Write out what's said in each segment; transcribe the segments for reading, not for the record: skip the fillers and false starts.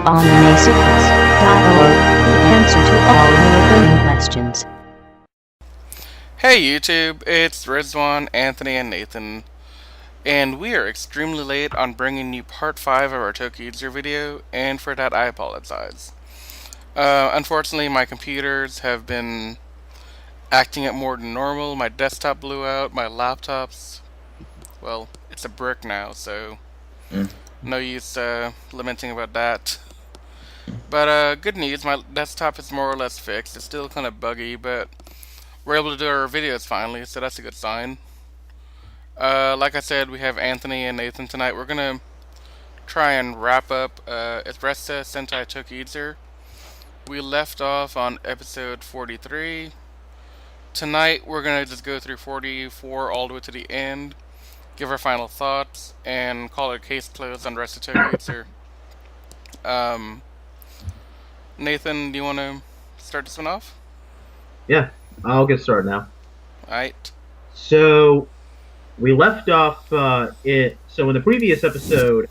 Anime Secrets. Dialogue. The answer to all your burning questions. Hey YouTube, it's Rizwan, Anthony, and Nathan, and we are extremely late on bringing you part 5 of our ToQger video, and for that I apologize. Unfortunately, my computers have been acting up more than normal. My desktop blew out, my laptop's, well, it's a brick now, so no use lamenting about that. But good news, my desktop is more or less fixed. It's still kind of buggy, but we're able to do our videos finally, so that's a good sign. Like I said, we have Anthony and Nathan tonight. We're gonna try and wrap up. It's Ressha Sentai ToQger. We left off on episode 43. Tonight we're gonna just go through 44 all the way to the end, give our final thoughts, and call it case closed on Ressha ToQger. Um, Nathan, do you want to start this one off? Yeah, I'll get started now. Alright. So we left off So in the previous episode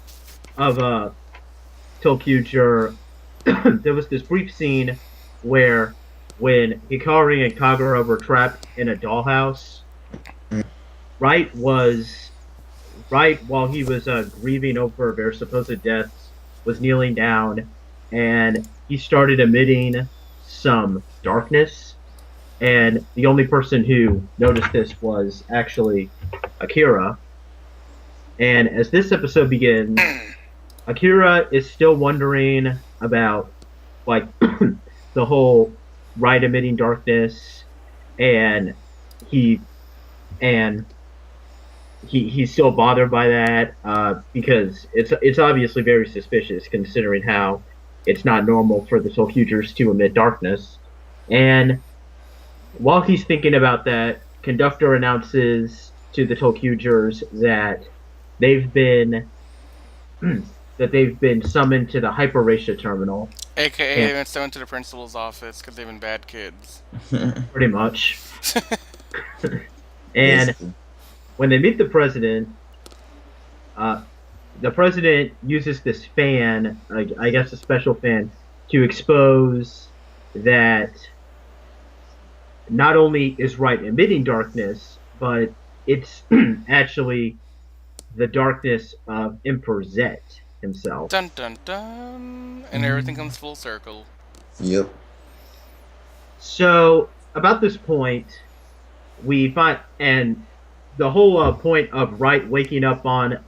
of ToQger, there was this brief scene where when Hikari and Kagura were trapped in a dollhouse, Right while he was grieving over their supposed deaths, was kneeling down, and he started emitting some darkness. And the only person who noticed this was actually Akira. And as this episode begins, Akira is still wondering about, like, the whole Right emitting darkness, and he's still bothered by that because it's obviously very suspicious, considering how it's not normal for the ToQgers to emit darkness. And while he's thinking about that, Conductor announces to the ToQgers that they've been summoned to the Hyper Ressha terminal. AKA they've been sent to the principal's office because they've been bad kids. Pretty much. And when they meet the president uses this fan, I guess a special fan, to expose that not only is Right emitting darkness, but it's actually the darkness of Emperor Zet himself. Dun dun dun! And everything comes full circle. Yep. So, about this point, we find, and the whole point of Right waking up on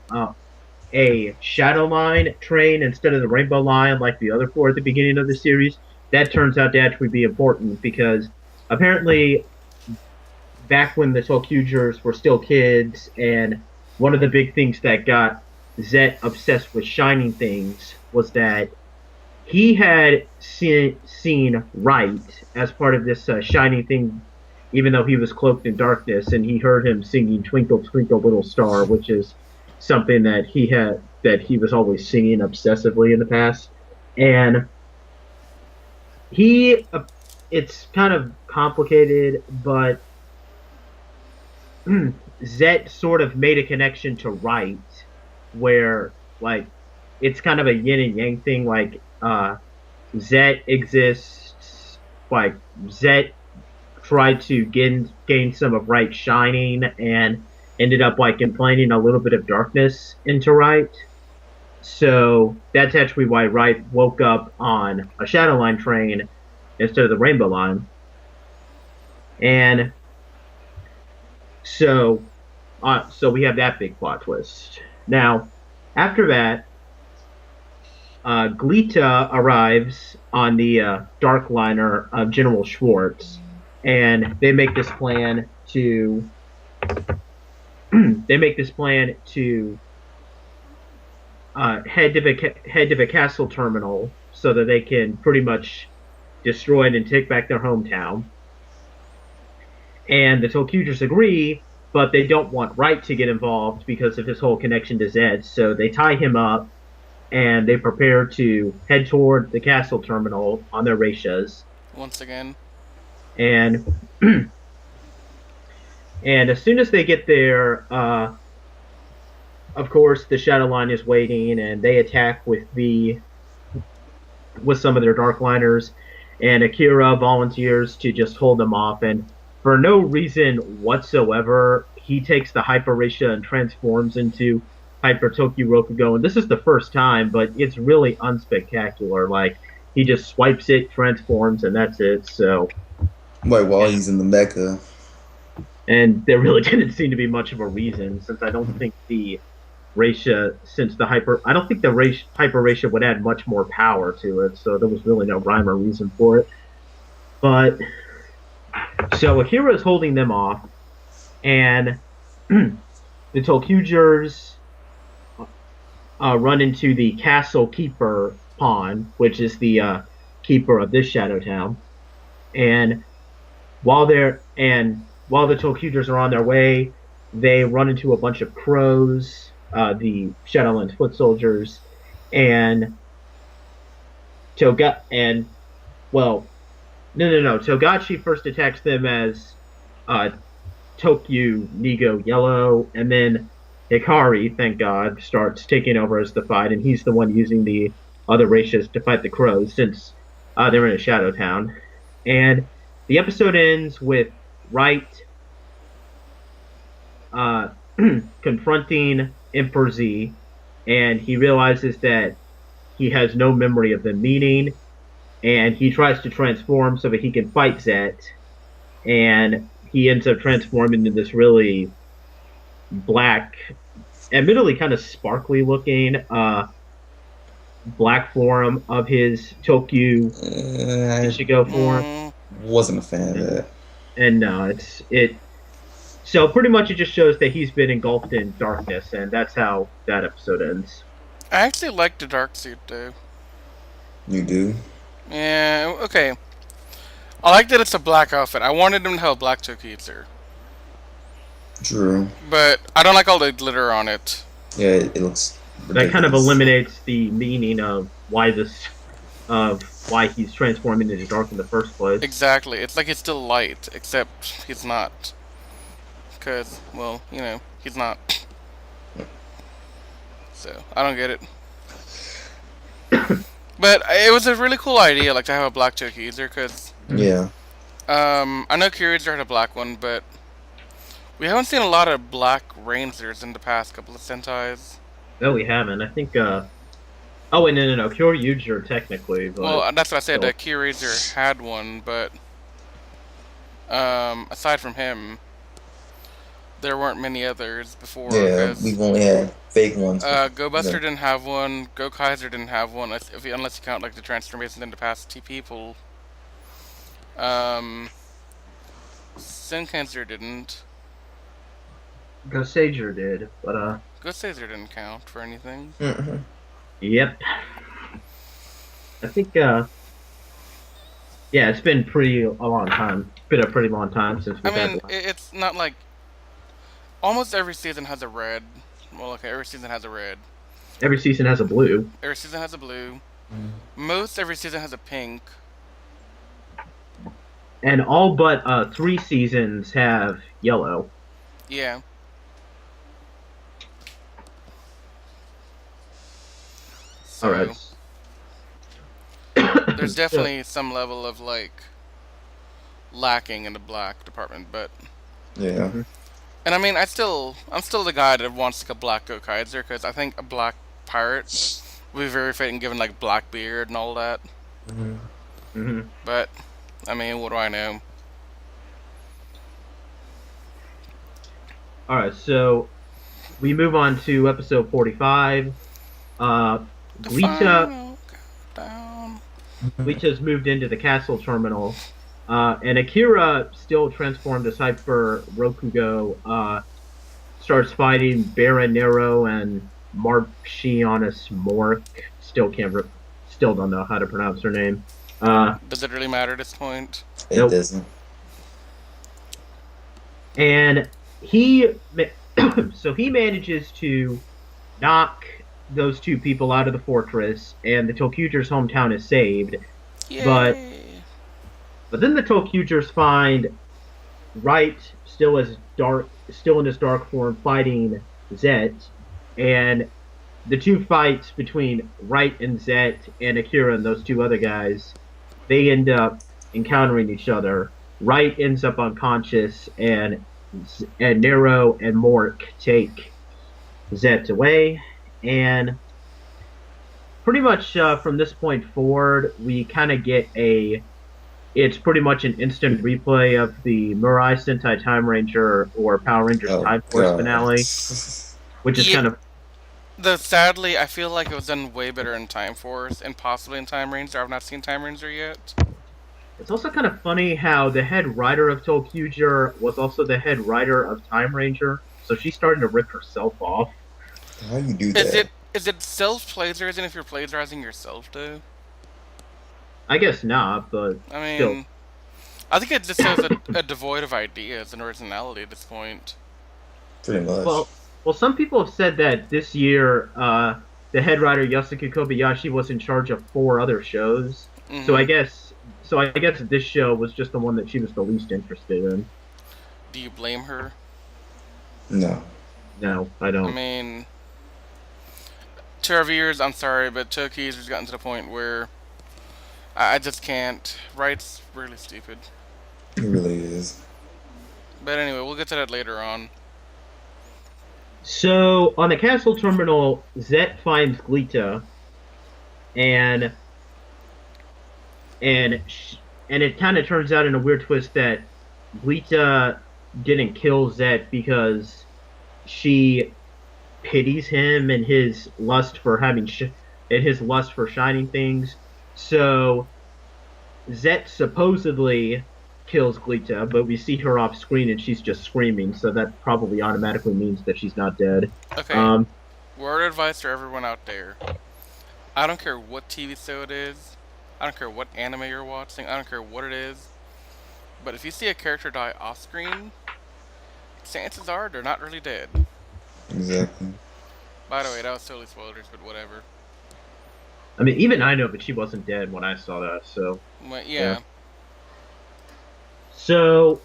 a Shadow Line train instead of the Rainbow Line like the other four at the beginning of the series, that turns out to actually be important because apparently back when the ToQgers were still kids, and one of the big things that got Zet obsessed with shining things was that he had seen Right as part of this shining thing, even though he was cloaked in darkness, and he heard him singing "Twinkle Twinkle Little Star," which is something that he was always singing obsessively in the past. And it's kind of complicated, but Zet sort of made a connection to Right, where, like, it's kind of a yin and yang thing. Like, Zet exists, like, Zet tried to gain some of Right shining and ended up, like, implanting a little bit of darkness into Right. So that's actually why Right woke up on a Shadow Line train instead of the Rainbow Line. And so we have that big plot twist. Now, after that, Glita arrives on the Dark Liner of General Schwartz, and they make this plan to head to the castle terminal so that they can pretty much destroy it and take back their hometown. And the ToQgers agree, but they don't want Right to get involved because of his whole connection to Zed, so they tie him up, and they prepare to head toward the castle terminal on their Reshas. Once again. And as soon as they get there, of course, the Shadow Line is waiting, and they attack with the with some of their Dark Liners, and Akira volunteers to just hold them off. And for no reason whatsoever, he takes the Hyper Ressha and transforms into Hyper Tokyo Rokugo. And this is the first time, but it's really unspectacular. Like, he just swipes it, transforms, and that's it. So, Like while he's in the mecha. and there really didn't seem to be much of a reason, since I don't think the Ressha, I don't think the Hyper Ressha would add much more power to it, so there was really no rhyme or reason for it. But, so Akira is holding them off, and the ToQgers run into the Castle Keeper pawn, which is the keeper of this Shadow Town, and while the ToQgers are on their way, they run into a bunch of crows, the Shadowlands foot soldiers, and Togashi first attacks them as Tokyo Nigo Yellow, and then Hikari, thank God, starts taking over as the fight, and he's the one using the other Reshas to fight the crows, since they're in a Shadow Town. And the episode ends with Wright confronting Emperor Z, and he realizes that he has no memory of the meeting, and he tries to transform so that he can fight Zet, and he ends up transforming into this really black, admittedly kind of sparkly looking black form of his Tokyo Ichigo form. Wasn't a fan of that. And no, so pretty much it just shows that he's been engulfed in darkness, and that's how that episode ends. I actually like the dark suit, though. You do? Yeah, okay. I like that it's a black outfit. I wanted him to have a black Tokuitsu. True. But I don't like all the glitter on it. Yeah, it looks ridiculous. That kind of eliminates the meaning of why he's transforming into dark in the first place. Exactly. It's like it's still light, except he's not. Because, well, he's not. So, I don't get it. But it was a really cool idea, like, to have a black Tokuitsu, because... Yeah. I know Kiri's had a black one, but... we haven't seen a lot of black Rangers in the past couple of Sentais. No, we haven't. I think, Oh, wait, no. Kyoryuger, technically, but... Well, that's what I said, Kiri's had one, but... aside from him... there weren't many others before. Yeah, we've only had fake ones. Go Buster didn't have one. Go Kaiser didn't have one. Unless you count like the transformations into past T people. Sin Cancer didn't. Go Sager did, but Go Caesar didn't count for anything. Mm-hmm. Yep. I think yeah, it's been a pretty long time since we've had one. It's not like almost every season has a red. Well, okay, every season has a red. Every season has a blue. Every season has a blue. Most every season has a pink. And all but 3 seasons have yellow. Yeah. So, Alright. There's definitely some level of like lacking in the black department, but Yeah. and I mean, I'm still the guy that wants like a black Gokaiser, because I think a black pirate would be very fitting given like black beard and all that. Mm-hmm. But I mean, what do I know? Alright, so we move on to episode 45. Gleeta's moved into the castle terminal. And Akira, still transformed as Hyper Rokugo, starts fighting Baronero and Marchionus Mork. Still don't know how to pronounce her name. Does it really matter at this point? It Nope. doesn't. And he manages to knock those 2 people out of the fortress, and the ToQger's hometown is saved. Yay. But then the ToQgers find Wright still in his dark form fighting Zet, and the two fights between Wright and Zet and Akira and those two other guys, they end up encountering each other. Wright ends up unconscious, and Nero and Mork take Zet away, and pretty much from this point forward, we kind of get a. It's pretty much an instant replay of the Mirai Sentai Time Ranger or Power Rangers Oh Time Force god. finale, which is Yeah. kind of. Though sadly, I feel like it was done way better in Time Force and possibly in Time Ranger. I've not seen Time Ranger yet. It's also kind of funny how the head writer of ToQger was also the head writer of Time Ranger, so she's starting to rip herself off. How you do Is that? it self-plagiarizing if you're plagiarizing yourself, though? I guess not, but I still. mean, I think it just shows a devoid of ideas and originality at this point. Pretty much. Well, some people have said that this year, the head writer Yasuke Kobayashi was in charge of 4 other shows. Mhm. So I guess this show was just the one that she was the least interested in. Do you blame her? No. No, I I don't. mean, to our viewers, I'm sorry, but Toki's has gotten to the point where I just can't. Right's really stupid. It really is. But anyway, we'll get to that later on. So on the castle terminal, Zet finds Gleeta, and it kind of turns out in a weird twist that Gleeta didn't kill Zet because she pities him and his lust for shining things. So Zet supposedly kills Gleeta, but we see her off screen and she's just screaming, so that probably automatically means that she's not dead. Okay, word of advice for everyone out there. I don't care what TV show it is. I don't care what anime you're watching. I don't care what it is. But if you see a character die off screen, chances are they're not really dead. Exactly. By the way, that was totally spoilers, but whatever. I mean, even I know that she wasn't dead when I saw that, so. But yeah. So,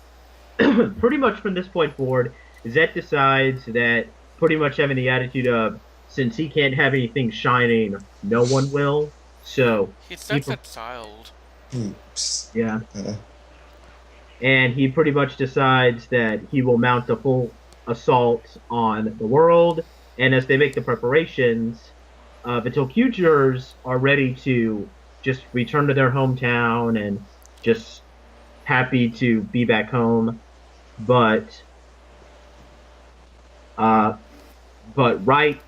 pretty much from this point forward, Zet decides that pretty much having the attitude of, since he can't have anything shining, no one will. So He's such a child. Oops. yeah, and he pretty much decides that he will mount a full assault on the world. And as they make the preparations, the ToQgers are ready to just return to their hometown and just happy to be back home, but Wright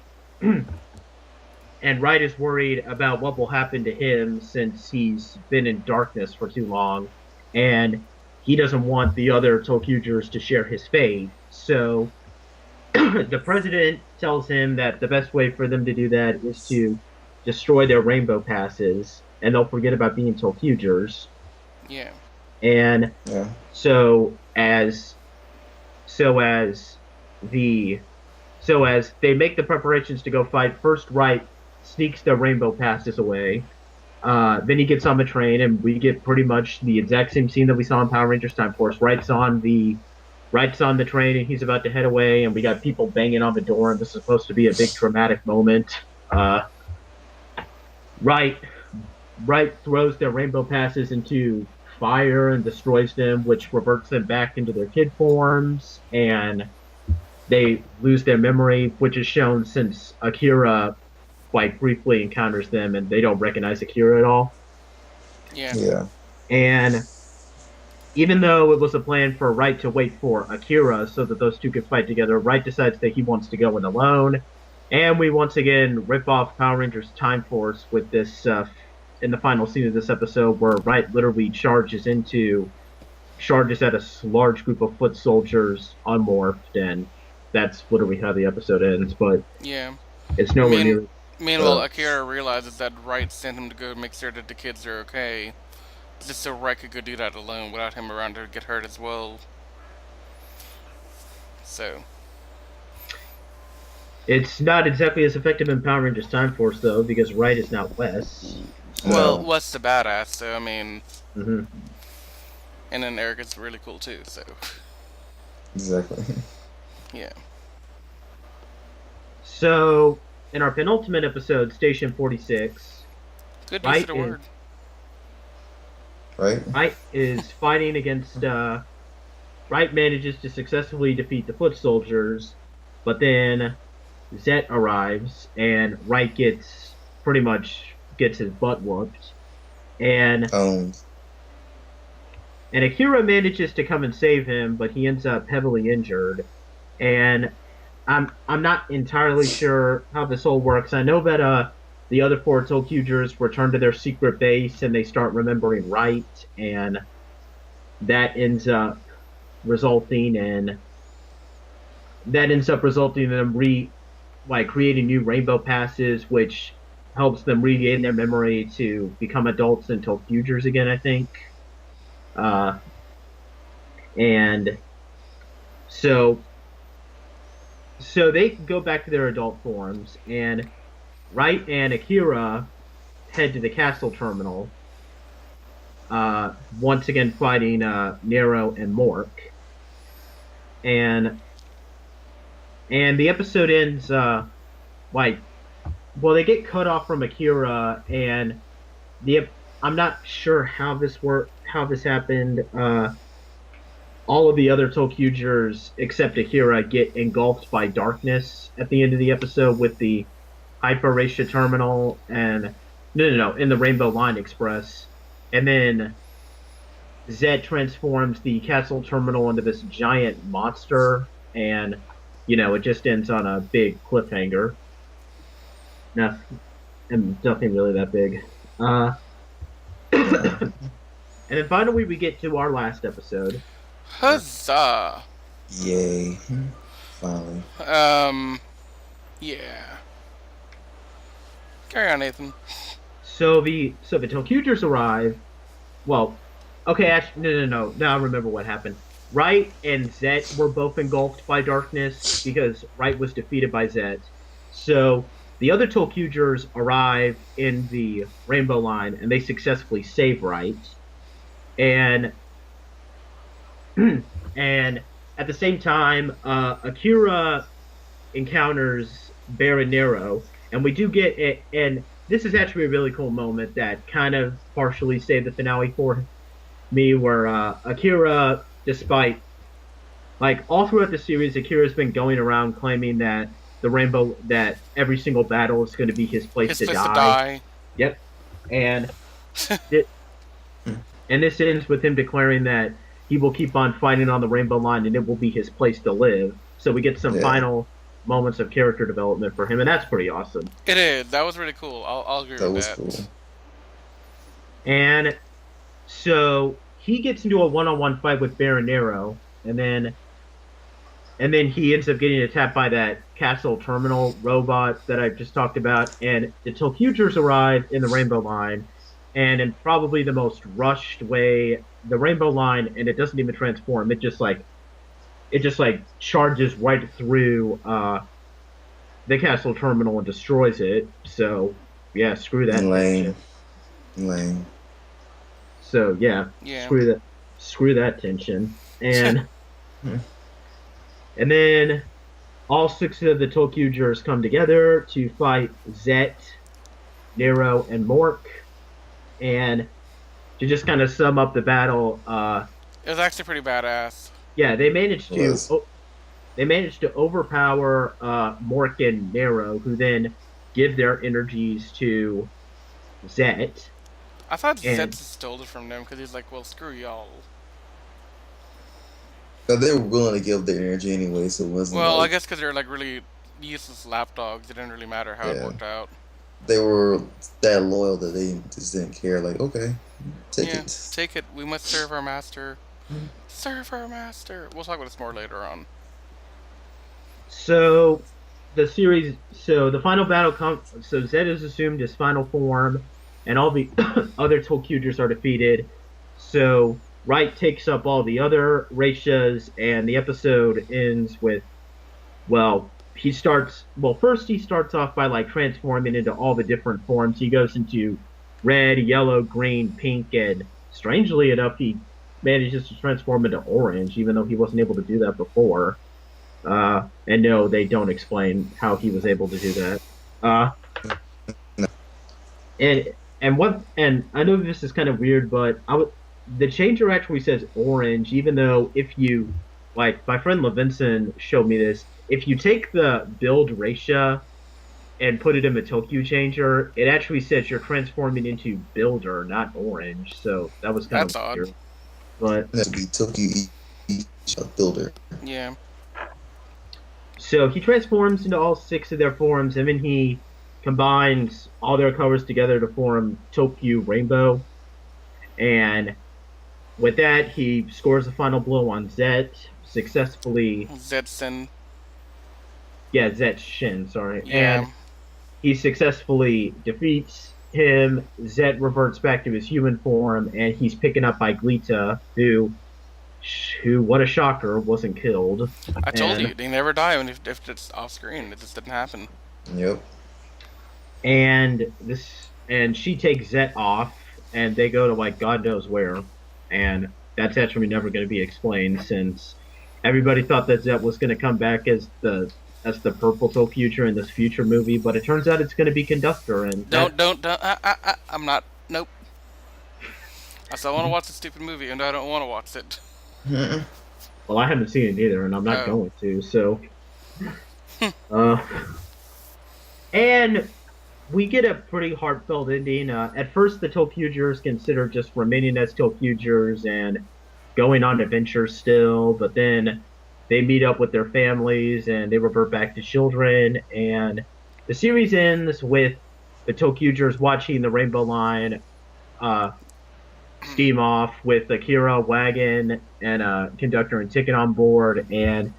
and Wright is worried about what will happen to him since he's been in darkness for too long, and he doesn't want the other ToQgers to share his fate. So the president tells him that the best way for them to do that is to destroy their rainbow passes, and they'll forget about being ToQgers. Yeah. And Yeah. so as they make the preparations to go fight, first Wright sneaks the rainbow passes away. Then he gets on the train, and we get pretty much the exact same scene that we saw in Power Rangers Time Force. Wright's on the train, and he's about to head away, and we got people banging on the door, and this is supposed to be a big dramatic moment. Wright throws their rainbow passes into fire and destroys them, which reverts them back into their kid forms, and they lose their memory, which is shown since Akira quite briefly encounters them, and they don't recognize Akira at all. Yeah. Yeah. And even though it was a plan for Wright to wait for Akira so that those two could fight together, Wright decides that he wants to go in alone. And we once again rip off Power Rangers Time Force with this in the final scene of this episode, where Wright literally charges at a large group of foot soldiers unmorphed, and that's literally how the episode ends. But Yeah. it's nowhere near. Meanwhile, Akira realizes that Wright sent him to go make sure that the kids are okay, just so Wright could go do that alone without him around to get hurt as well. So. It's not exactly as effective in Power Rangers Time Force, though, because Wright is now Wes. Well, Wes the badass, so I mean. Mm-hmm. And then Eric is really cool too, so. Exactly. Yeah. So in our penultimate episode, Station 46, Good use of the word. Wright is fighting against. Wright manages to successfully defeat the foot soldiers, but then Zet arrives and Wright pretty much gets his butt whooped, and Owned. Akira manages to come and save him, but he ends up heavily injured, and I'm not entirely sure how this all works. I know that the other four ToQgers return to their secret base and they start remembering Wright, and that ends up resulting in them creating new rainbow passes, which helps them regain their memory to become adults and ToQgers again, I think. And so they go back to their adult forms, and Wright and Akira head to the castle terminal, once again fighting Nero and Mork. And the episode ends they get cut off from Akira, and I'm not sure how this happened. All of the other ToQgers except Akira get engulfed by darkness at the end of the episode with the Hyper Ressha terminal and in the Rainbow Line Express, and then Zed transforms the castle terminal into this giant monster, and it just ends on a big cliffhanger. Nothing really that big. And then finally we get to our last episode. Huzzah! Yay. Finally. Yeah. Carry on, Nathan. So the ToQgers arrive. Well, okay, actually, no. Now I remember what happened. Wright and Zet were both engulfed by darkness because Wright was defeated by Zet. So the other ToQgers arrive in the Rainbow Line, and they successfully save Wright. And at the same time, Akira encounters Baron Nero, and we do get it. And this is actually a really cool moment that kind of partially saved the finale for me, where Akira, despite all throughout the series, Akira's been going around claiming that that every single battle is going to be his place to die. Yep, and and this ends with him declaring that he will keep on fighting on the Rainbow Line, and it will be his place to live. So we get some final moments of character development for him, and that's pretty awesome. It is. That was really cool. I'll agree with that. That was cool. And so he gets into a one-on-one fight with Baron Nero, and then he ends up getting attacked by that castle terminal robot that I just talked about, and the ToQgers arrive in the Rainbow Line, and in probably the most rushed way, the Rainbow Line, and it doesn't even transform. It just charges right through the castle terminal and destroys it. So yeah, screw that. Lame. So yeah. Screw that tension. And and then all 6 of the ToQgers come together to fight Zet, Nero, and Mork. And to just kind of sum up the battle, it was actually pretty badass. Yeah, they managed to overpower Mork and Nero, who then give their energies to Zet. I thought Zet stole it from them because he's like, well, screw y'all. But they were willing to give their energy anyway, so it wasn't. Well, I guess because they're really useless lapdogs. It didn't really matter how it worked out. They were that loyal that they just didn't care. Like, okay, take it. Take it. We must serve our master. Serve our master. We'll talk about this more later on. So the final battle comes. So Zed is assumed his final form, and all the other ToQgers are defeated. So Wright takes up all the other Reshas, and the episode ends with, first he starts off by transforming into all the different forms. He goes into red, yellow, green, pink, and strangely enough, he manages to transform into orange, even though he wasn't able to do that before. And no, they don't explain how he was able to do that. Uh, and and I know this is kind of weird, but the changer actually says orange, even though if you like my friend Levinson showed me this, if you take the build Ressha and put it in the Tokyo changer, it actually says you're transforming into builder, not orange. So that was kind of That's odd. weird. But That would be Tokyo Builder. Yeah. so he transforms into all six of their forms, and then he combines all their colors together to form Tokyo Rainbow. And with that, he scores the final blow on Zet, successfully. Zetsun. Yeah, Zet Shin, sorry. Yeah. And he successfully defeats him. Zet reverts back to his human form, and he's picking up by Glita, who, what a shocker, wasn't killed. I told And you, they never die if it's off screen. It just didn't happen. Yep. and she takes Zet off, and they go to like God knows where, and that's actually never going to be explained since everybody thought that Zet was going to come back as the purple ToQger in this future movie, but it turns out it's going to be Conductor, and Don't. I'm not. Nope. I still want to watch the stupid movie, and I don't want to watch it. well, I haven't seen it either, and I'm not Oh. going to. So, uh, and we get a pretty heartfelt ending. At first, the ToQgers consider just remaining as ToQgers and going on adventures still, but then they meet up with their families and they revert back to children. And the series ends with the ToQgers watching the Rainbow Line steam off with Akira, Wagon, and Conductor and Ticket on board, and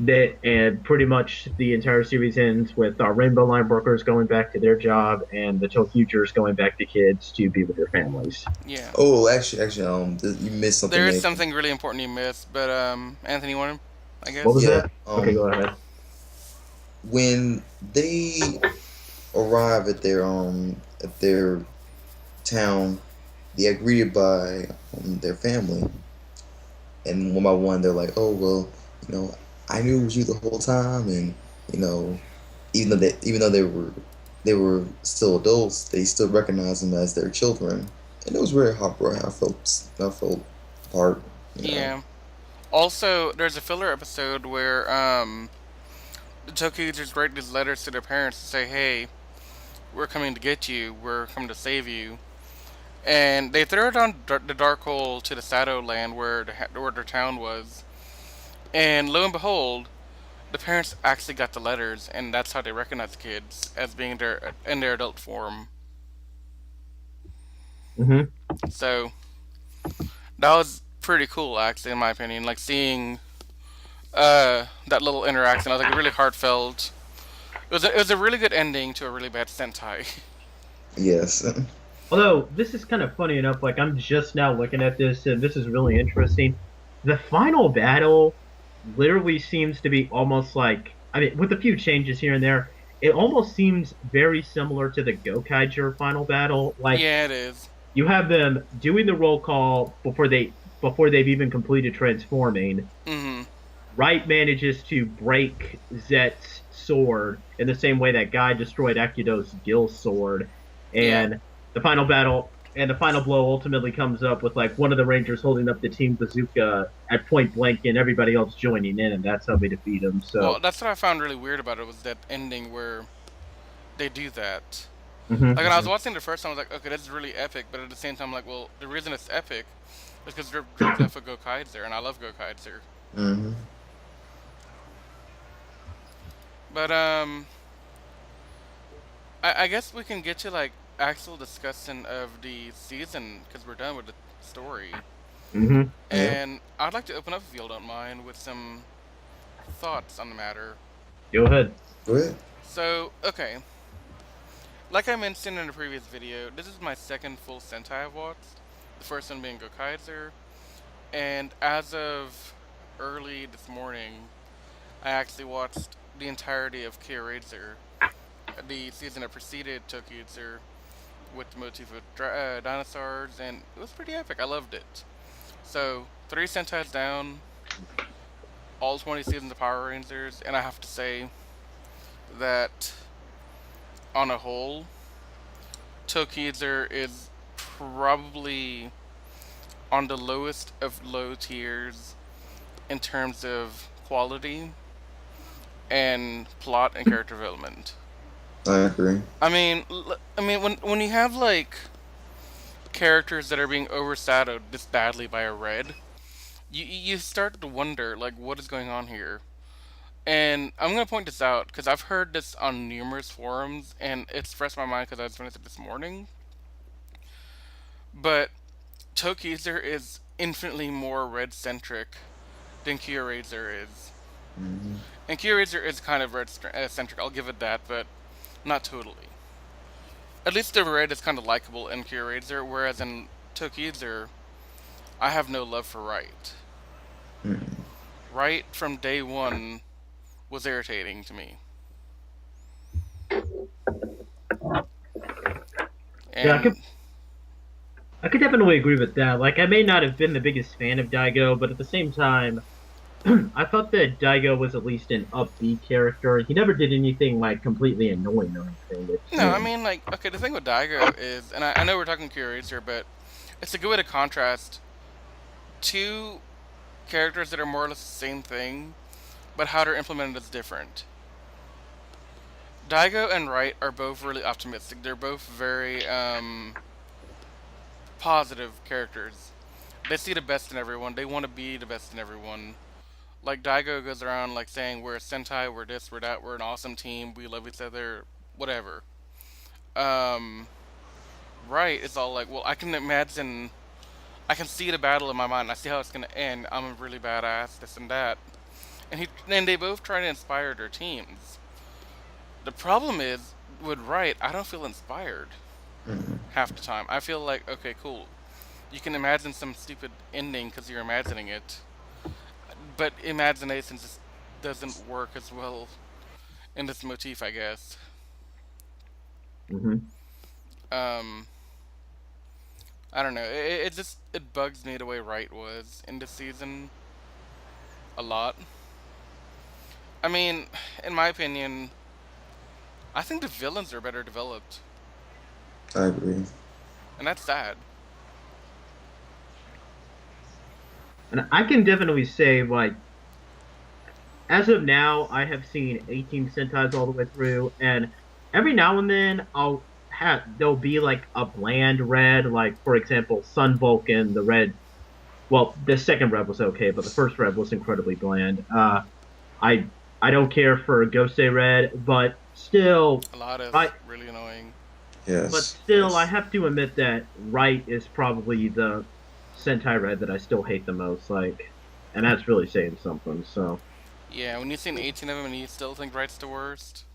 pretty much the entire series ends with our Rainbow Line workers going back to their job and the ToQgers going back to kids to be with their families. Yeah. Oh, actually, you missed something. There is Nathan. something really important you missed, but Anthony, you want to? I guess. What was Yeah, that? Okay, go ahead. When they arrive at their town, they are greeted by their family, and one by one, they're like, "Oh well, you know, I knew it was you the whole time," and you know, even though they were still adults, they still recognize them as their children, and it was very heartbreaking. I felt part. You know. Yeah. Also, there's a filler episode where the ToQgers write these letters to their parents to say, "Hey, we're coming to get you. We're coming to save you." And they throw it on the dark hole to the Shadow Land where their town was. And lo and behold, the parents actually got the letters, and that's how they recognize the kids as being in their adult form. Hmm. So that was pretty cool, actually, in my opinion. Like seeing that little interaction, I was like really heartfelt. It was a really good ending to a really bad Sentai. Yes. Although this is kind of funny enough, like I'm just now looking at this, and this is really interesting. The final battle literally seems to be almost like, I mean, with a few changes here and there, it almost seems very similar to the Gokaiger final battle. Like Yeah, it is. you have them doing the roll call before they've even completed transforming. Mm-hmm. Wright manages to break Zet's sword in the same way that Guy destroyed Akudo's Gil sword, and Yeah. the final battle and the final blow ultimately comes up with like one of the Rangers holding up the team bazooka at point blank and everybody else joining in, and that's how they defeat him. So, Well, that's what I found really weird about it was that ending where they do that. mhm. Like when I was watching the first time, I was like, okay, this is really epic. But at the same time, I'm like, well, the reason it's epic is because they're dropped off of Gokaizer, and I love Gokaizer. Hmm. But I guess we can get to like actual discussion of the season because we're done with the story. Mhm. Yeah. And I'd like to open up, if you all don't mind, with some thoughts on the matter. Go ahead. Go ahead. So, okay. Like I mentioned in the previous video, this is my second full Sentai I've watched. The first one being Gokaizer. And as of early this morning, I actually watched the entirety of Kyoreizer, the season that preceded ToQger, with the motif of dinosaurs, and it was pretty epic. I loved it. So, 3 Sentais down, all 20 seasons of Power Rangers, and I have to say that on a whole, ToQger is probably on the lowest of low tiers in terms of quality and plot and character development. I agree. When you have like characters that are being overshadowed this badly by a red, you start to wonder like what is going on here. And I'm gonna point this out because I've heard this on numerous forums, and it's fresh in my mind because I was finished it this morning. But ToQger is infinitely more red centric than Kyorazer is. Hmm. And Kyorazer is kind of red centric, I'll give it that, but not totally. At least the red is kind of likable in Kyorazer, whereas in ToQger, I have no love for Right. Hmm. Right from day one was irritating to me. Yeah, And I could definitely agree with that. Like, I may not have been the biggest fan of Daigo, but at the same time, I thought that Daigo was at least an upbeat character. He never did anything like completely annoying or anything. no, like, okay, the thing with Daigo is, and I know we're talking Kyorazer, but it's a good way to contrast two characters that are more or less the same thing, but how they're implemented is different. Daigo and Right are both really optimistic. They're both very positive characters. They see the best in everyone. They want to be the best in everyone. Like Daigo goes around like saying we're a Sentai, we're this, we're that, we're an awesome team, we love each other, whatever. Um, Right is all like, well, I can see the battle in my mind. I see how it's gonna end. I'm a really badass, this and that. And they both try to inspire their teams. The problem is with Right, I don't feel inspired Hmm. half the time. I feel like, okay, cool. You can imagine some stupid ending because you're imagining it, but imagination just doesn't work as well in this motif, I guess. Hmm. Um, I don't know. It just it bugs me the way Right was in this season a lot. I mean, in my opinion, I think the villains are better developed, I agree. and that's sad. And I can definitely say, like, as of now, I have seen 18 Sentais all the way through, and every now and then there'll be like a bland red, like for example, Sun Vulcan, the red. Well, the second red was okay, but the first red was incredibly bland. I I don't care for Gosei Red, but still, A lot of I really annoying. but Yes. still, I Yes. have to admit that Right is probably the Sentai Red that I still hate the most. Like, and that's really saying something. So. Yeah, when you've seen 18 of them and you still think Right's the worst.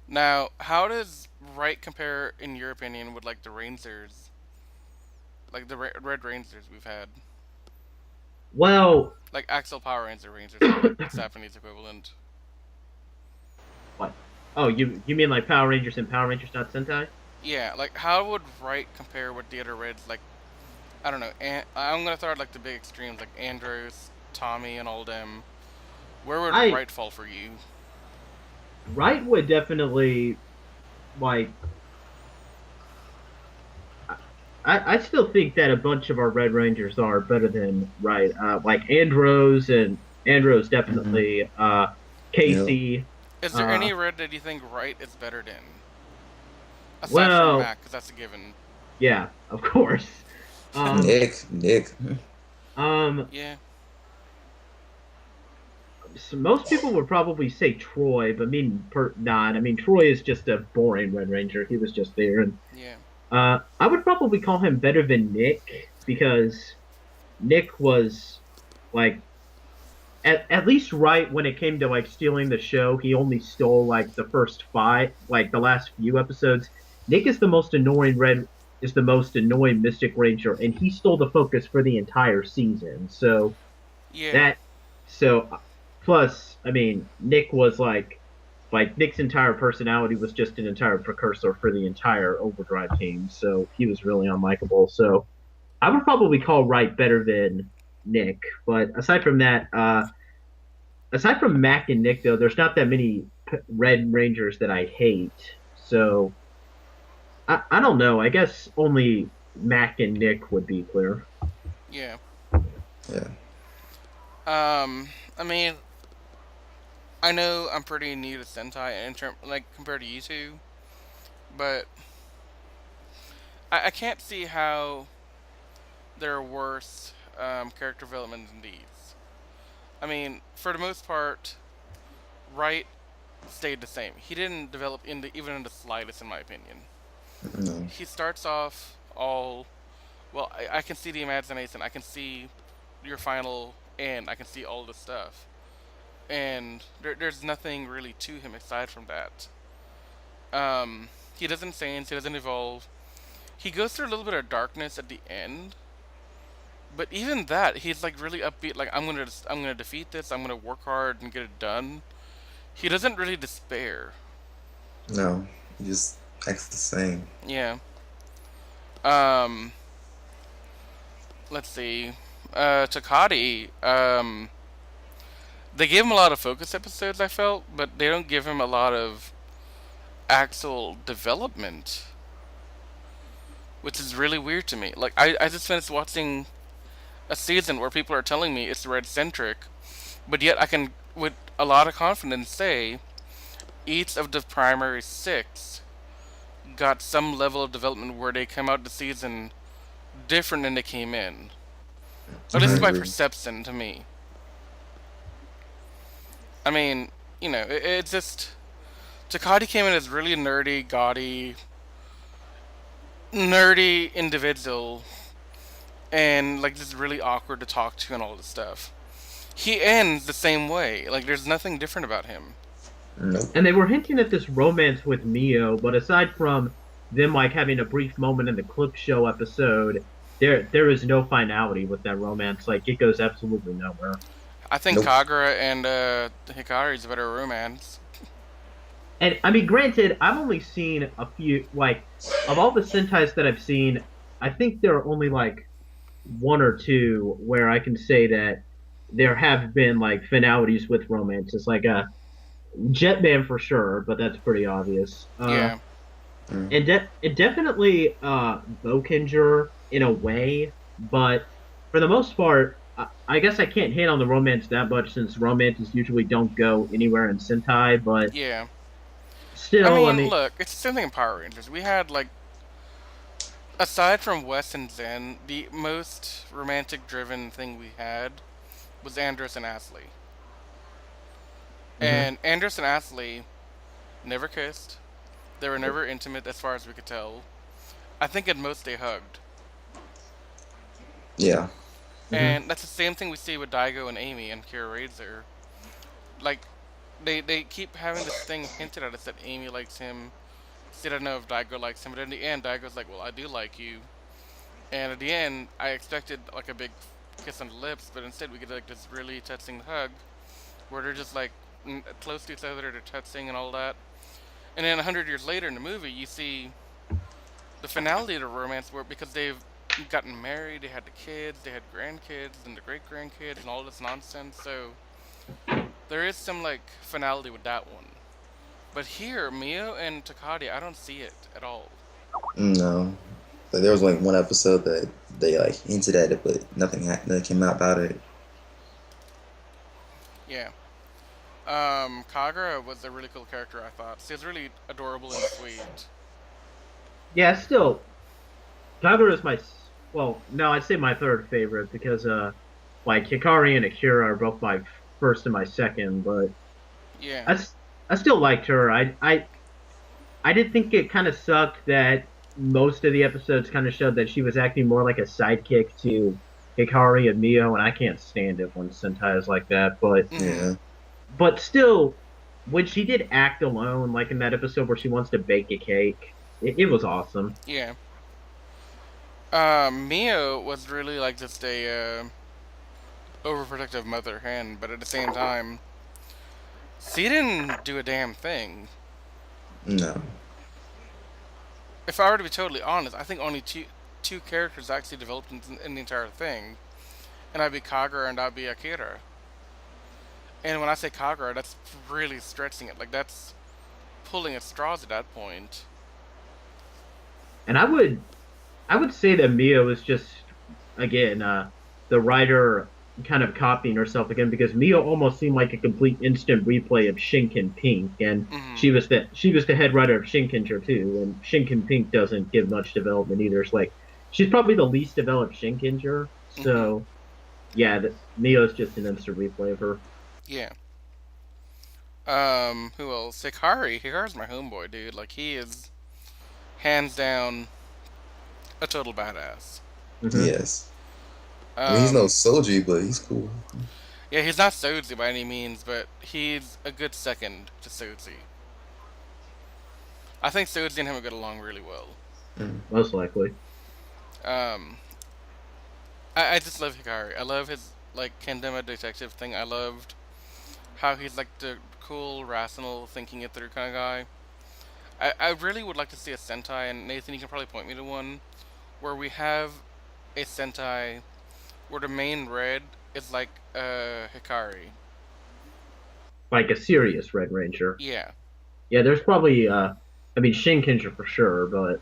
Now, how does Right compare, in your opinion, with like the Rangers, like the Red Rangers we've had, Well, like Axel Power Rangers, or like its Japanese equivalent? what? Oh, you mean like Power Rangers and Power Rangers not Sentai? Yeah, like how would Right compare with the other Reds? Like I don't know. I'm gonna throw out like the big extremes, like Andros, Tommy, and all them. Where would I Right fall for you? Right would definitely like. I still think that a bunch of our Red Rangers are better than Right. Like Andros Hmm. definitely. Yep. Casey. Is there Uh, any Red that you think Right is better than? Aside from well, Mac, because that's a given. yeah, of course. Um, Nick. um, Yeah. so most people would probably say Troy, but not. I mean, Troy is just a boring Red Ranger. He was just there, and Yeah. I would probably call him better than Nick because Nick was like at least right when it came to like stealing the show. He only stole like the first five, like the last few episodes. Nick is the most annoying Mystic Ranger, and he stole the focus for the entire season. So Yeah. that so plus, I mean, Nick was like Nick's entire personality was just an entire precursor for the entire Overdrive team. So he was really unlikable. So I would probably call Wright better than Nick. But aside from Mac and Nick, though, there's not that many Red Rangers that I hate. So I don't know. I guess only Mac and Nick would be clear. Yeah. Yeah. I mean, I know I'm pretty new to Sentai in term like compared to you two, but I can't see how there are worse character development than these. I mean, for the most part, Wright stayed the same. He didn't develop even in the slightest, in my opinion. No. He starts off all well. I can see the imagination. I can see your final end. I can see all the stuff, and there's nothing really to him aside from that. He doesn't change. He doesn't evolve. He goes through a little bit of darkness at the end, but even that, he's like really upbeat. Like I'm gonna defeat this. I'm gonna work hard and get it done. He doesn't really despair. No. He just acts the same. Yeah. Um. Let's see. Takati. They gave him a lot of focus episodes. I felt, but they don't give him a lot of actual development, which is really weird to me. Like I just finished watching a season where people are telling me it's red centric, but yet I can with a lot of confidence say each of the primary six got some level of development where they come out the season different than they came in. Or I this is my agree. perception to me. I mean, it's just Takati came in as really nerdy individual, and like just really awkward to talk to and all this stuff. He ends the same way. Like there's nothing different about him. Nope. And they were hinting at this romance with Mio, but aside from them like having a brief moment in the clip show episode, there is no finality with that romance. Like it goes absolutely nowhere. I think Nope. Kagura and Hikari's a better romance. And I mean, granted, I've only seen a few. Like of all the Sentais that I've seen, I think there are only like one or two where I can say that there have been like finalities with romance. It's like a Jetman for sure, but that's pretty obvious. Yeah. Mm. And definitely Bokenger in a way, but for the most part, I guess I can't hate on the romance that much since romances usually don't go anywhere in Sentai. But Yeah. I still, I mean, mean, look, it's the same thing in Power Rangers. We had like aside from Wes and Zen, the most romantic driven thing we had was Andros and Ashley. mhm. And Andros and Ashley never kissed. They were never intimate as far as we could tell. I think at most they hugged. Yeah. Mhm. And that's the same thing we see with Daigo and Amy and Kira Razor. Like, they keep having this thing hinted at us that Amy likes him. Still don't know if Daigo likes him, but in the end, Daigo's like, well, I do like you. And at the end, I expected like a big kiss on the lips, but instead we get like this really touching hug where they're just like close to each other, they're touching and all that. And then 100 years later in the movie, you see the finality of the romance where because they've gotten married, they had the kids, they had grandkids, and the great grandkids, and all this nonsense. So there is some like finality with that one. But here, Mio and Takati, I don't see it at all. No. Like, there was like one episode that they like hinted at it, but nothing came out about it. Yeah. Kagura was a really cool character, I thought. She was really adorable and sweet. Yeah, still, Kagura is well, no, I'd say my third favorite because like Hikari and Akira are both my first and my second, but Yeah. I, I still liked her. I did think it kind of sucked that most of the episodes kind of showed that she was acting more like a sidekick to Hikari and Mio, and I can't stand it when Sentai is like that. Mm-hmm. Yeah. But still, when she did act alone, like in that episode where she wants to bake a cake, it was awesome. Yeah. Mio was really like just a overprotective mother hen, but at the same time, she didn't do a damn thing. No. If I were to be totally honest, I think only two characters actually developed in the entire thing, and that'd be Kagura and that'd be Akira. And when I say Kagura, that's really stretching it. Like that's pulling at straws at that point. And I would say that Mia was just again the writer kind of copying herself again because Mia almost seemed like a complete instant replay of Shinken Pink, and Hmm. she was the head writer of Shinkenger too, and Shinken Pink doesn't give much development either. It's like she's probably the least developed Shinkenger, Hmm. so yeah, Mia's just an instant replay of her. Yeah. Who else? Hikari. Hikari's my homeboy, dude. Like, he is hands down a total badass. Hmm. Yes. I mean, he's no Um, Soji, but he's cool. yeah, he's not Sozi by any means, but he's a good second to Sozi. I think Sozi and him would get along really well. Mm. Most likely. Um, I just love Hikari. I love his, like, Kendama detective thing. I loved how he's, like, the cool, rational, thinking it through kind of guy. I really would like to see a Sentai, and Nathan, you can probably point me to one, where we have a Sentai where the main red is like Hikari. Like a serious Red Ranger. Yeah. Yeah, there's probably I mean Shinkenger for sure, but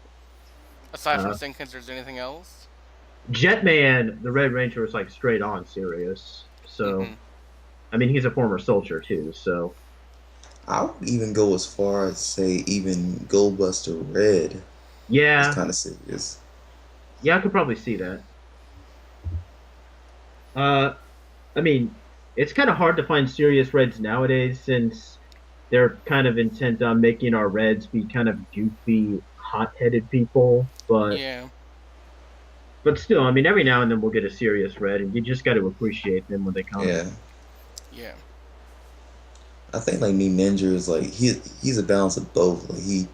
Aside from uh Sinkins, there's anything else? Jetman, the Red Ranger, is like straight on serious. So Mm-hmm. I mean he's a former soldier too, so I would even go as far as say even Goldbuster Red is yeah. kind of serious. Yeah, I could probably see that. Uh I mean, it's kind of hard to find serious Reds nowadays since they're kind of intent on making our Reds be kind of goofy, hot-headed people, Yeah. but still, I mean, every now and then we'll get a serious Red, and you just got to appreciate them when they come. Yeah, Yeah. I think like Ninja is like he's a balance of both. Like he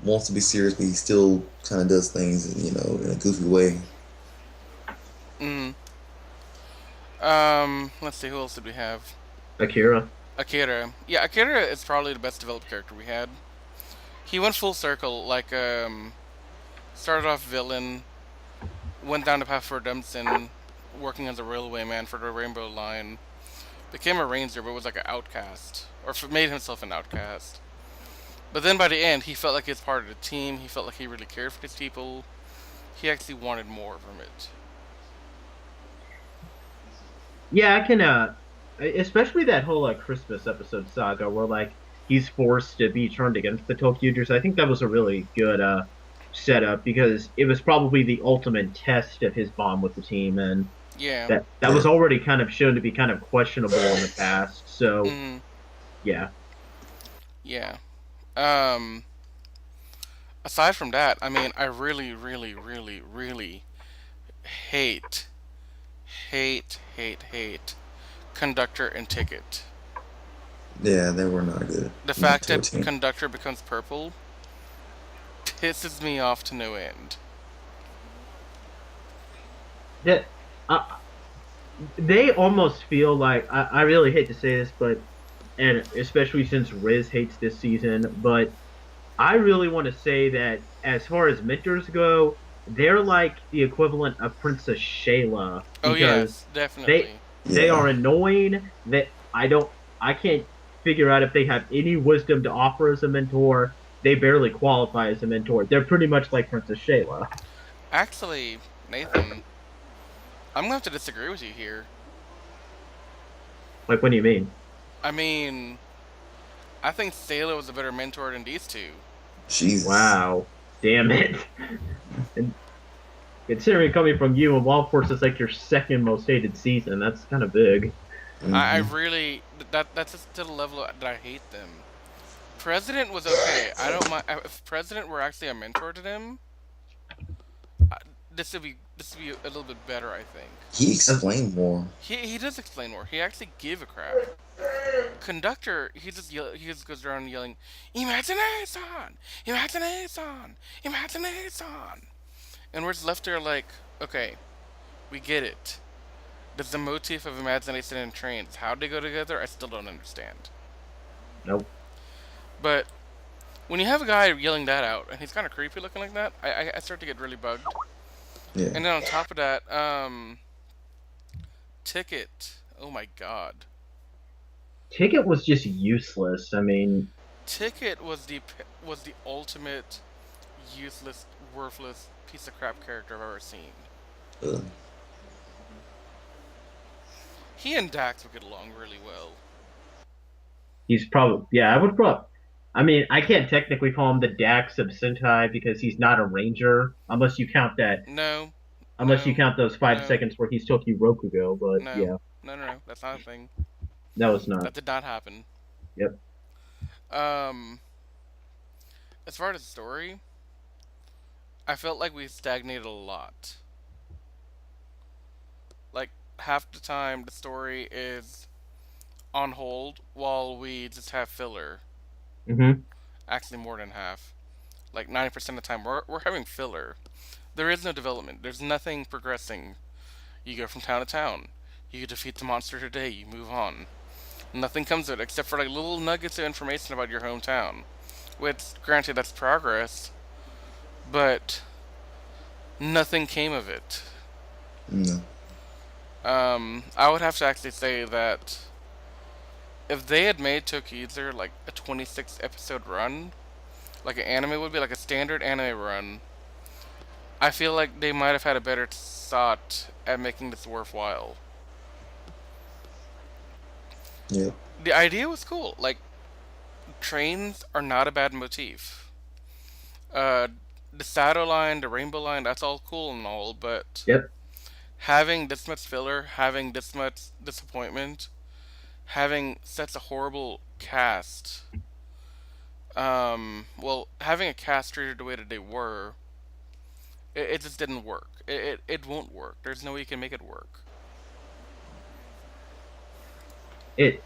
wants to be serious, but he still kind of does things, in a goofy way. Mm. Let's see, who else did we have? Akira. Akira. Yeah, Akira is probably the best developed character we had. He went full circle, like, started off villain, went down the path for redemption, working as a railway man for the Rainbow Line, became a ranger, but was like an outcast, or made himself an outcast. But then by the end, he felt like he was part of the team. He felt like he really cared for these people. He actually wanted more from it. Yeah, I can. Especially that whole like Christmas episode saga where like he's forced to be turned against the ToQgers. I think that was a really good setup because it was probably the ultimate test of his bond with the team, and Yeah. that Yeah, was already kind of shown to be kind of questionable in the past. So Hmm. yeah, Yeah. Um. Aside from that, I mean, I really, really, really, really hate, hate conductor and ticket. yeah, they were not good. The Not fact to a that team. conductor becomes purple pisses me off to no end. that uh, they almost feel like I really hate to say this, but and especially since Riz hates this season, but I really want to say that as far as mentors go, they're like the equivalent of Princess Shayla Oh because yes, they definitely. they are Yeah, annoying. That I can't figure out if they have any wisdom to offer as a mentor. They barely qualify as a mentor. They're pretty much like Princess Shayla. Actually, Nathan, I'm gonna have to disagree with you here. Like, what do you mean? I mean, I think Sailor was a better mentor than these two. Jesus. Wow, damn it! And considering coming from you, and Wild Force is like your second most hated season, that's kind of big. I Hmm. really that's just to the level that I hate them. President was okay. I don't mind if President were actually a mentor to them. I- this would be a little bit better, I think. He As explained more. He does explain more. He actually give a crap. Conductor, he just goes around yelling, "Imagination, imagination, imagination," and we're just left there like, okay, we get it. Does the motif of imagination and trains, how they go together? I still don't understand. nope. But when you have a guy yelling that out and he's kind of creepy looking like that, I start to get really bugged. Yeah. And then on top of that, Ticket. Oh my god. Ticket was just useless. I mean, Ticket was the ultimate useless, worthless piece of crap character I've ever seen. Uh, He and Dax would get along really well. He's probably, yeah, I would probably. I mean, I can't technically call him the Dax of Sentai because he's not a ranger, No, unless you no, count those five no, seconds where he's Toki Rokugo. But no, yeah, no. That's not a thing. no, it's not. That did not happen. Yep. Um, as far as the story, I felt like we stagnated a lot. Like half the time, the story is on hold while we just have filler. Hmm. Actually, more than half. Like 90% of the time, we're having filler. There is no development. There's nothing progressing. You go from town to town. You defeat the monster today. You move on. Nothing comes of it except for like little nuggets of information about your hometown. Which, granted, that's progress, but nothing came of it. no. I would have to actually say that if they had made ToQger like a 26 episode run, like an anime would be, like a standard anime run, I feel like they might have had a better shot at making this worthwhile. Yep. The idea was cool. Like, trains are not a bad motif. Uh, the Shadow line, the Rainbow line, that's all cool and all, but Yep. having this much filler, having this much disappointment, having such a horrible cast, well, having a cast treated the way that they were, it just didn't work. It won't work. There's no way you can make it work. It.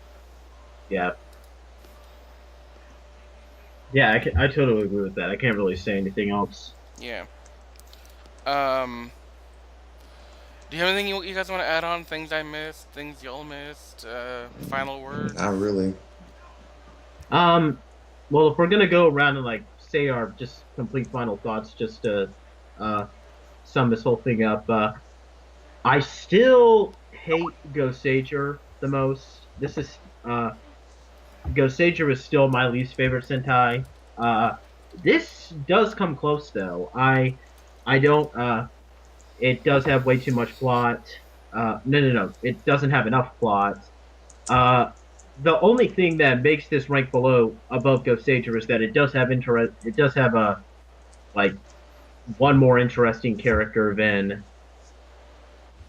Yeah. Yeah. I totally agree with that. I can't really say anything else. Yeah. Um, do you have anything you guys want to add on? Things I missed, things y'all missed, final Not words? really. Um. Well, if we're gonna go around and like say our just complete final thoughts, just to uh sum this whole thing up, I still hate Gosager the most. This is Gosager is still my least favorite Sentai. This does come close though. I don't it does have way too much plot. No. It doesn't have enough plot. Uh the only thing that makes this rank below above Gosager is that it does have a like one more interesting character than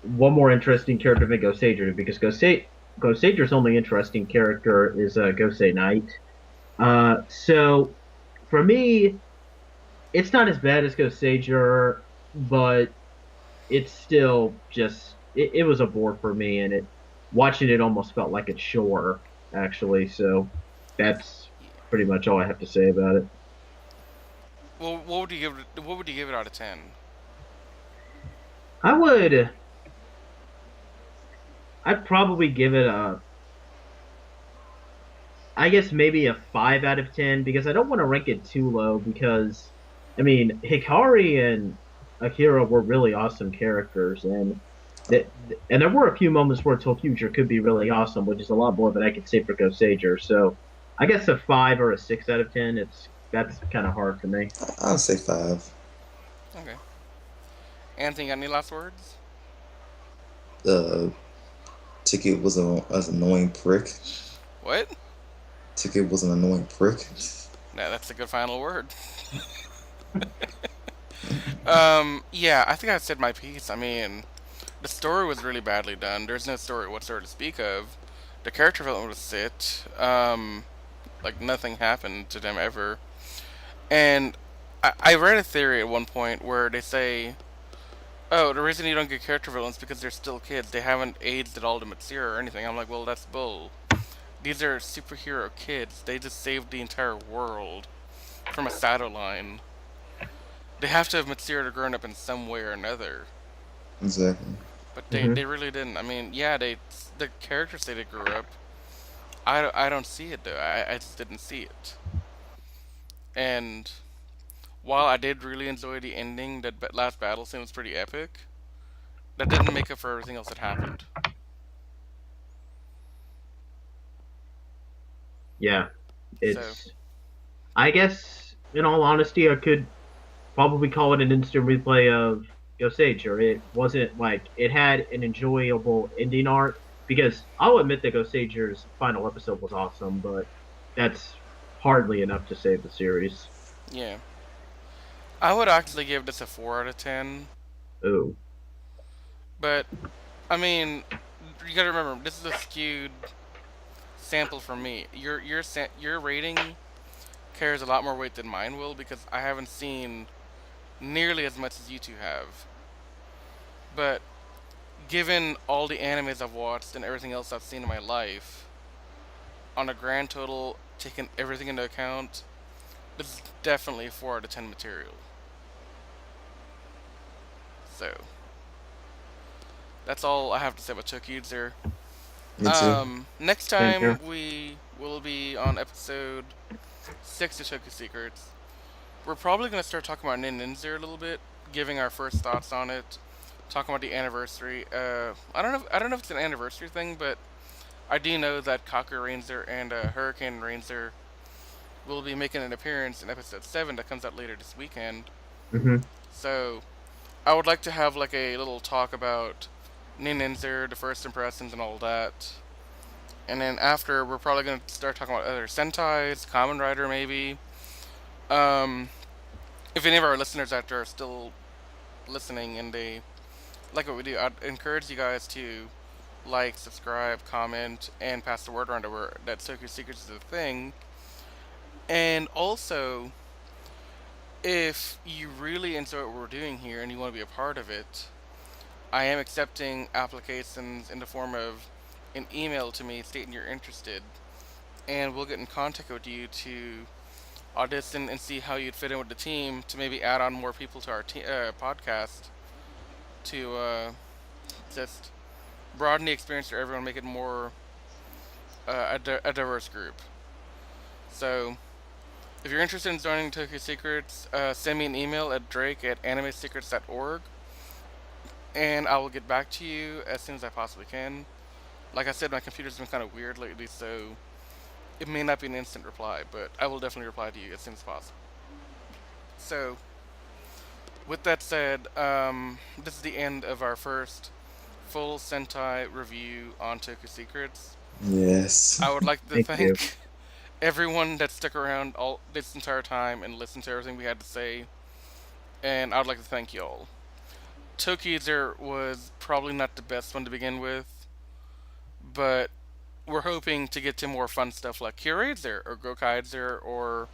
Gosager because Gosager's only interesting character is Gosei Knight. So for me, it's not as bad as Gosager, but it's still just it was a bore for me, and it watching it almost felt like a chore actually. So that's pretty much all I have to say about it. Well, what would you give it? What would you give it out of 10? I would I'd probably give it I guess maybe a 5 out of 10 because I don't want to rank it too low because I mean Hikari and Akira were really awesome characters that and there were a few moments where ToQger could be really awesome, which is a lot more than I could say for Gosager. So I guess a 5 or a 6 out of 10. That's kind of hard for me. I'll say 5. Okay. Anthony, got any last words? The ticket was an annoying prick. What? Ticket was an annoying prick. Nah, that's a good final word. Yeah, I think I said my piece. I mean, the story was really badly done. There's no story whatsoever to speak of. The character development was sit. Like nothing happened to them ever. And I read a theory at one point where they say, "Oh, the reason you don't get character development is because they're still kids. They haven't aged at all to mature or anything." I'm like, well, that's bull. These are superhero kids. They just saved the entire world from a shadow line. They have to have matured or grown up in some way or another. Exactly. But Hmm. they really didn't. I mean, yeah, the characters say they grew up. I don't see it though. I just didn't see it. And while I did really enjoy the ending, that last battle scene was pretty epic. That didn't make up for everything else that happened. Yeah, So it's I guess, in all honesty, I could probably call it an instant replay of Ghostager. It wasn't like it had an enjoyable ending arc because I'll admit that Ghostager's final episode was awesome, but that's hardly enough to save the series. Yeah. I would actually give this a 4 out of 10. Ooh. But, I mean, you gotta remember, this is a skewed sample for me. Your rating carries a lot more weight than mine will because I haven't seen nearly as much as you two have. But given all the animes I've watched and everything else I've seen in my life, on a grand total, taking everything into account, this is definitely a 4 out of 10 material. So, that's all I have to say about ToQger. Me too. Next Thank you. time we will be on episode 6 of Toku Secrets. We're probably going to start talking about Ninja a little bit, giving our first thoughts on it, talking about the anniversary. I don't know if it's an anniversary thing, but I do know that Kaku Ranger and Hurricane Ranger will be making an appearance in episode 7 that comes out later this weekend. Hmm. So, I would like to have like a little talk about Ninja, the first impressions, and all that. And then after, we're probably going to start talking about other Sentais, Kamen Rider maybe. Um, if any of our listeners out there are still listening and they like what we do, I'd encourage you guys to like, subscribe, comment, and pass the word around that Tokyo Secrets is a thing. And also, if you really enjoy what we're doing here and you want to be a part of it, I am accepting applications in the form of an email to me stating you're interested, and we'll get in contact with you to audition and see how you'd fit in with the team to maybe add on more people to our podcast to just broaden the experience for everyone, make it more a diverse group. So, if you're interested in joining Tokyo Secrets, send me an email at drake@animesecrets.org, and I will get back to you as soon as I possibly can. Like I said, my computer's been kind of weird lately, so it may not be an instant reply, but I will definitely reply to you as soon as possible. So, with that said, this is the end of our first full Sentai review on Tokyo Secrets. Yes. I would like to Thank you. thank everyone that stuck around all this entire time and listened to everything we had to say, and I would like to thank you all. ToQger was probably not the best one to begin with, but we're hoping to get to more fun stuff like Kyuranger or Gokaiger or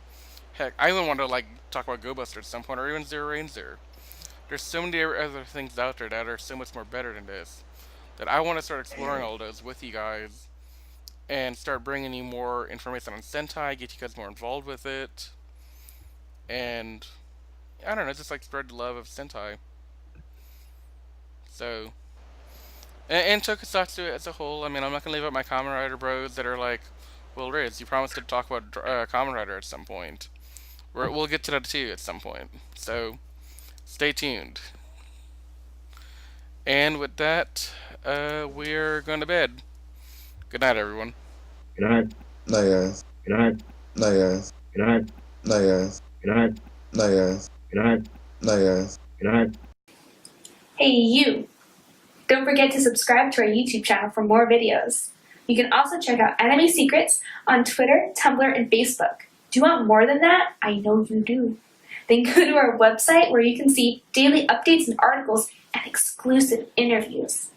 heck, I even want to like talk about Go Buster at some point or even Zero Ranger. There's so many other things out there that are so much more better than this that I want to start exploring all those with you guys and start bringing you more information on Sentai, get you guys more involved with it, and I don't know, just like spread the love of Sentai. So, and Tokusatsu as a whole. I mean, I'm not gonna leave out my Kamen Rider bros that are like, "Well, Riz, you promised to talk about Kamen Rider at some point. We'll get to that too at some point. So, stay tuned." And with that, we're going to bed. Good night, everyone. Good night. Night, guys. Good night. Night, guys. Good night. Night, guys. Good night. Night, guys. Good night. Night, guys. Good night. Hey, you! Don't forget to subscribe to our YouTube channel for more videos. You can also check out Anime Secrets on Twitter, Tumblr, and Facebook. Do you want more than that? I know you do. Then go to our website where you can see daily updates and articles and exclusive interviews.